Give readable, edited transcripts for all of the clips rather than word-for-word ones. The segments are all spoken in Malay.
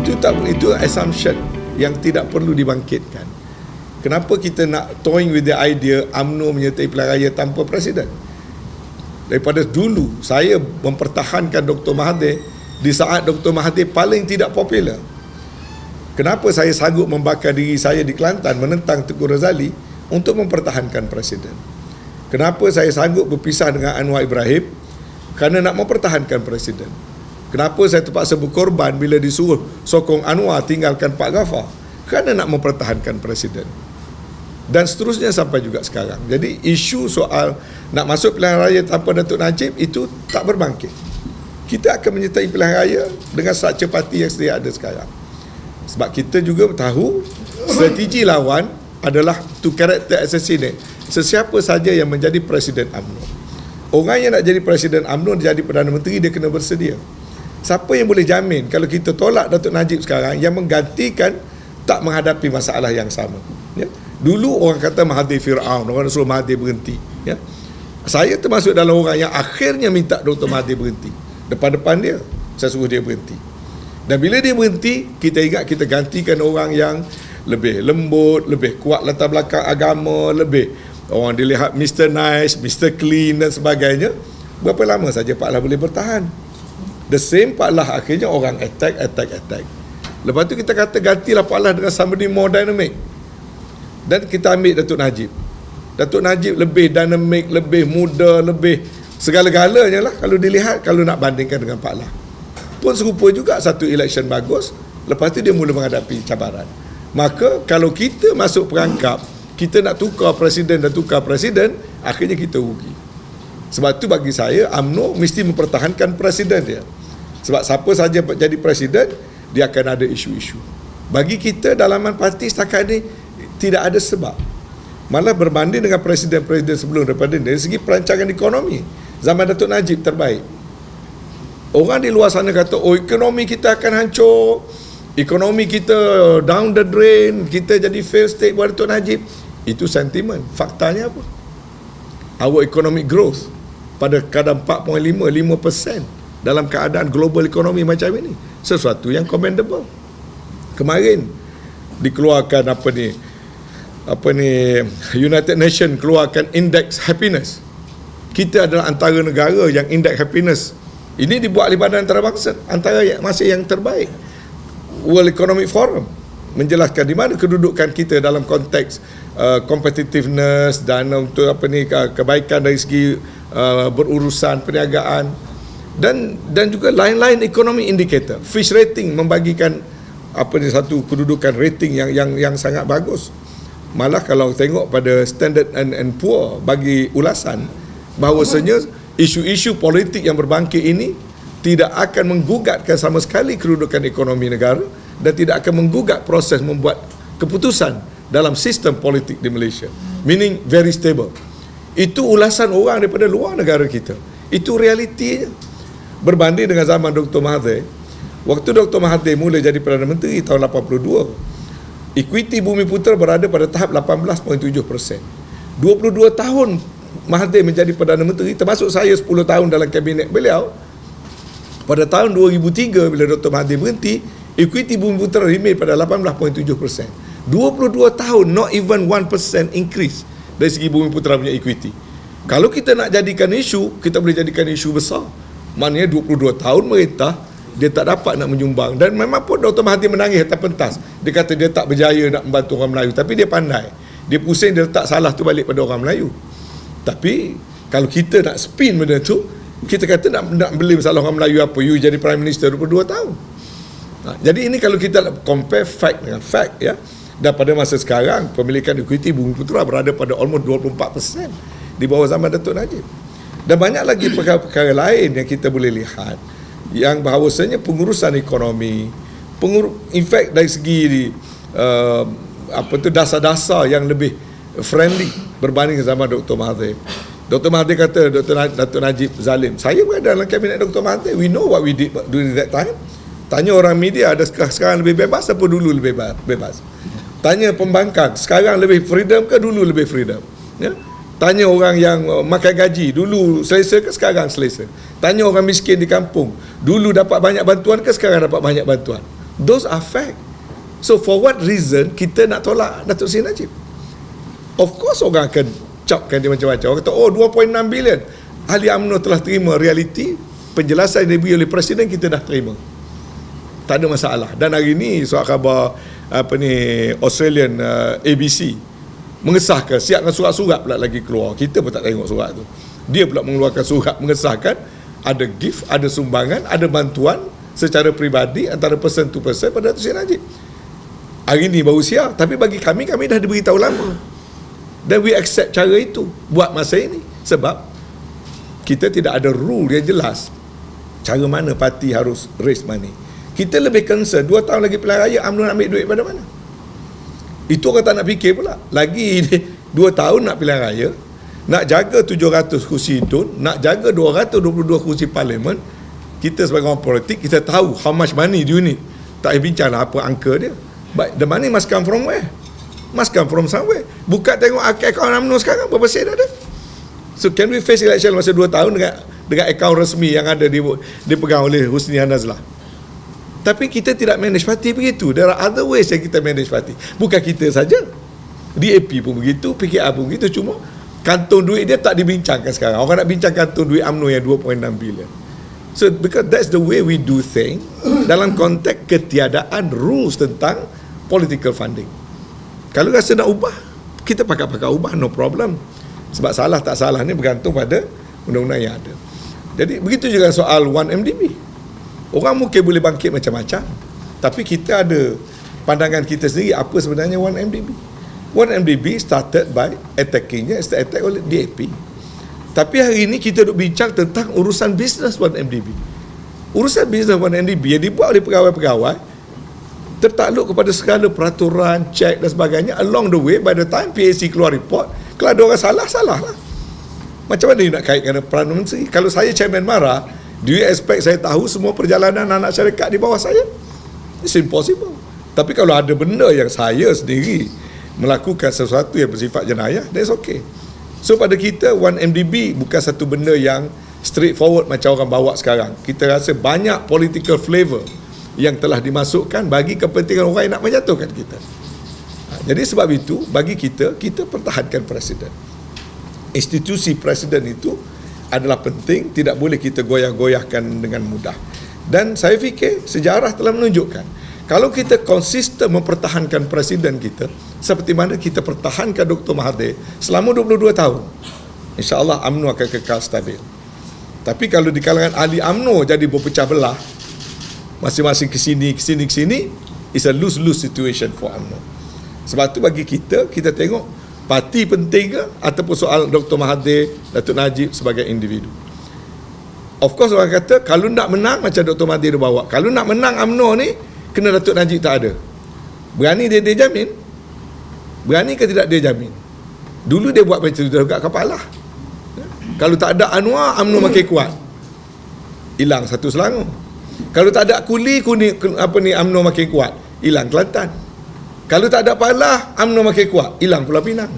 Itu assumption yang tidak perlu dibangkitkan. Kenapa kita nak toying with the idea UMNO menyertai pilihan raya tanpa presiden? Daripada dulu saya mempertahankan Dr. Mahathir di saat Dr. Mahathir paling tidak popular. Kenapa saya sanggup membakar diri saya di Kelantan menentang Tengku Razali untuk mempertahankan presiden? Kenapa saya sanggup berpisah dengan Anwar Ibrahim? Kerana nak mempertahankan presiden. Kenapa saya terpaksa berkorban bila disuruh sokong Anwar tinggalkan Pak Ghaffar? Kerana nak mempertahankan presiden. Dan seterusnya sampai juga sekarang. Jadi isu soal nak masuk pilihan raya tanpa Datuk Najib itu tak berbangkit. Kita akan menyertai pilihan raya dengan structure parti yang sedia ada sekarang. Sebab kita juga tahu strategi lawan adalah to character assassinate sesiapa saja yang menjadi Presiden UMNO. Orang yang nak jadi Presiden UMNO, dia jadi Perdana Menteri, dia kena bersedia. Siapa yang boleh jamin kalau kita tolak Datuk Najib sekarang yang menggantikan tak menghadapi masalah yang sama? Ya? Dulu orang kata Mahathir Fir'aun, orang suruh Mahathir berhenti. Ya? Saya termasuk dalam orang yang akhirnya minta Dr. Mahathir berhenti. Depan-depan dia, saya suruh dia berhenti. Dan bila dia berhenti, kita ingat kita gantikan orang yang lebih lembut, lebih kuat latar belakang agama, lebih orang dilihat Mr. Nice, Mr. Clean dan sebagainya. Berapa lama saja Pak Lah boleh bertahan? The same Pak Lah akhirnya orang attack. Lepas tu kita kata gantilah Pak Lah dengan somebody more dynamic. Dan kita ambil Datuk Najib. Datuk Najib lebih dynamic, lebih muda, lebih segala-galanya lah kalau dilihat, kalau nak bandingkan dengan Pak Lah. Pun serupa juga satu election bagus, lepas tu dia mula menghadapi cabaran. Maka kalau kita masuk perangkap, kita nak tukar presiden dan tukar presiden, akhirnya kita rugi. Sebab tu bagi saya, UMNO mesti mempertahankan presiden dia. Sebab siapa saja jadi presiden, dia akan ada isu-isu. Bagi kita dalaman parti setakat ini tidak ada sebab. Malah berbanding dengan presiden-presiden sebelum daripada ini, dari segi perancangan ekonomi, zaman Datuk Najib terbaik. Orang di luar sana kata, oh ekonomi kita akan hancur, ekonomi kita down the drain, kita jadi fail state buat Datuk Najib. Itu sentimen. Faktanya apa? Our economic growth pada kadar 4.5% dalam keadaan global ekonomi macam ini, sesuatu yang commendable. Kemarin dikeluarkan United Nations keluarkan indeks happiness. Kita adalah antara negara yang indeks happiness ini dibuat oleh Badan Antarabangsa, antara masih yang terbaik. World Economic Forum menjelaskan di mana kedudukan kita dalam konteks competitiveness dan untuk kebaikan dari segi berurusan perniagaan dan juga lain-lain economic indicator. Fitch Rating membagikan satu kedudukan rating yang sangat bagus. Malah kalau tengok pada Standard and Poor bagi ulasan bahawasanya isu-isu politik yang berbangkit ini tidak akan menggugatkan sama sekali kedudukan ekonomi negara dan tidak akan menggugat proses membuat keputusan dalam sistem politik di Malaysia. Meaning very stable. Itu ulasan orang daripada luar negara kita. Itu realitinya. Berbanding dengan zaman Dr. Mahathir, waktu Dr. Mahathir mula jadi Perdana Menteri tahun 82, equity Bumi Putra berada pada tahap 18.7%. 22 tahun Mahathir menjadi Perdana Menteri, termasuk saya 10 tahun dalam kabinet beliau. Pada tahun 2003 bila Dr. Mahathir berhenti, equity Bumi Putra remain pada 18.7%. 22 tahun, not even 1% increase dari segi Bumi Putra punya equity. Kalau kita nak jadikan isu, kita boleh jadikan isu besar. Maknanya 22 tahun merintah, dia tak dapat nak menyumbang. Dan memang pun Dr. Mahathir menangis atas pentas. Dia kata dia tak berjaya nak membantu orang Melayu. Tapi dia pandai. Dia pusing, dia letak salah tu balik pada orang Melayu. Tapi kalau kita nak spin benda tu, kita kata nak beli masalah orang Melayu apa? You jadi Prime Minister 22 tahun. Jadi ini kalau kita compare fact dengan fact, ya. Dan pada masa sekarang, pemilikan equity Bumi Putra berada pada almost 24% di bawah zaman Datuk Najib. Dan banyak lagi perkara-perkara lain yang kita boleh lihat yang bahawasanya pengurusan ekonomi, in fact dari segi dasar-dasar yang lebih friendly berbanding zaman Dr. Mahathir. Dr. Mahathir kata Dr. Najib zalim. Saya berada dalam kabinet Dr. Mahathir. We know what we did during that time. Tanya orang media, ada sekarang lebih bebas apa dulu lebih bebas? Tanya pembangkang, sekarang lebih freedom ke dulu lebih freedom? Ya? Tanya orang yang makan gaji, dulu selesa ke sekarang selesa? Tanya orang miskin di kampung, dulu dapat banyak bantuan ke sekarang dapat banyak bantuan? Those are fact. So for what reason kita nak tolak Datuk Seri Najib? Of course orang akan capkan dia macam-macam. Orang kata, 2.6 bilion. Ahli UMNO telah terima realiti, penjelasan yang diberi oleh Presiden kita dah terima. Tak ada masalah. Dan hari ini surat khabar Australian ABC mengesahkan, siapkan surat-surat pula lagi keluar. Kita pun tak tengok surat tu. Dia pula mengeluarkan surat mengesahkan ada gift, ada sumbangan, ada bantuan secara peribadi antara person to person pada Datuk Seri Najib. Hari ini baru siap, tapi bagi kami dah diberitahu lama. Dan we accept cara itu buat masa ini. Sebab kita tidak ada rule yang jelas cara mana parti harus raise money. Kita lebih concern 2 tahun lagi pilihan raya, UMNO nak ambil duit pada mana? Itu orang tak nak fikir pula. Lagi 2 tahun nak pilihan raya, nak jaga 700 kursi DUN, nak jaga 222 kursi parlimen. Kita sebagai orang politik, kita tahu how much money do you need. Tak payah bincang lah apa angka dia. But the money must come from where? Must come from somewhere. Bukan tengok akaun UMNO sekarang berapa sen ada. So can we face election masa 2 tahun dengan akaun resmi yang ada dipegang oleh Husni Nazlah? Tapi kita tidak manage parti begitu. There are other ways yang kita manage parti. Bukan kita saja. DAP pun begitu, PKR pun begitu. Cuma kantong duit dia tak dibincangkan sekarang. Orang nak bincang kantong duit UMNO yang 2.6 bilion. So because that's the way we do things dalam konteks ketiadaan rules tentang political funding. Kalau rasa nak ubah, kita pakai ubah, no problem. Sebab salah tak salah ni bergantung pada undang-undang yang ada. Jadi begitu juga soal 1MDB. Orang mungkin boleh bangkit macam-macam, tapi kita ada pandangan kita sendiri apa sebenarnya 1MDB. 1MDB started by attack oleh DAP. Tapi hari ini kita duk bincang tentang urusan bisnes 1MDB. Urusan bisnes 1MDB yang dibuat oleh pegawai-pegawai tertakluk kepada segala peraturan, cek dan sebagainya. Along the way, by the time PAC keluar report, kalau ada orang salah lah. Macam mana dia nak kaitkan Perdana Menteri? Kalau saya chairman MARA, do you expect saya tahu semua perjalanan anak syarikat di bawah saya? It's impossible. Tapi kalau ada benda yang saya sendiri melakukan sesuatu yang bersifat jenayah, that's okay. So pada kita, 1MDB bukan satu benda yang straightforward macam orang bawa sekarang. Kita rasa banyak political flavour yang telah dimasukkan bagi kepentingan orang yang nak menjatuhkan kita. Jadi sebab itu, bagi kita pertahankan Presiden. Institusi Presiden itu adalah penting, tidak boleh kita goyah-goyahkan dengan mudah. Dan saya fikir sejarah telah menunjukkan, kalau kita konsisten mempertahankan Presiden kita, seperti mana kita pertahankan Dr. Mahathir selama 22 tahun, insya-Allah UMNO akan kekal stabil. Tapi kalau di kalangan ahli UMNO jadi berpecah belah, masing-masing ke sini, is a lose-lose situation for UMNO. Sebab tu bagi kita tengok parti penting ke ataupun soal Dr. Mahathir, Datuk Najib sebagai individu. Of course orang kata kalau nak menang macam Dr. Mahathir dia bawa. Kalau nak menang UMNO ni kena Datuk Najib tak ada. Berani dia jamin? Berani ke tidak dia jamin? Dulu dia buat macam tu dekat Kapalah. Kalau tak ada Anwar, UMNO makin kuat. Hilang satu Selangor. Kalau tak ada Kuli UMNO makin kuat. Hilang Kelantan. Kalau tak ada Palah, UMNO makin kuat. Hilang Pulau Pinang.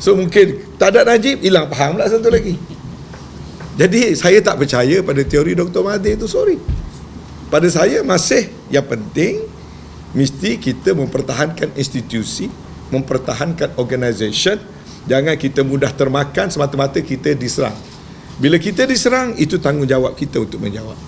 So mungkin tak ada Najib, hilang Pahang pula satu lagi. Jadi saya tak percaya pada teori Dr. Mahathir itu, sorry. Pada saya masih yang penting mesti kita mempertahankan institusi, mempertahankan organisation. Jangan kita mudah termakan semata-mata kita diserang. Bila kita diserang, itu tanggungjawab kita untuk menjawab.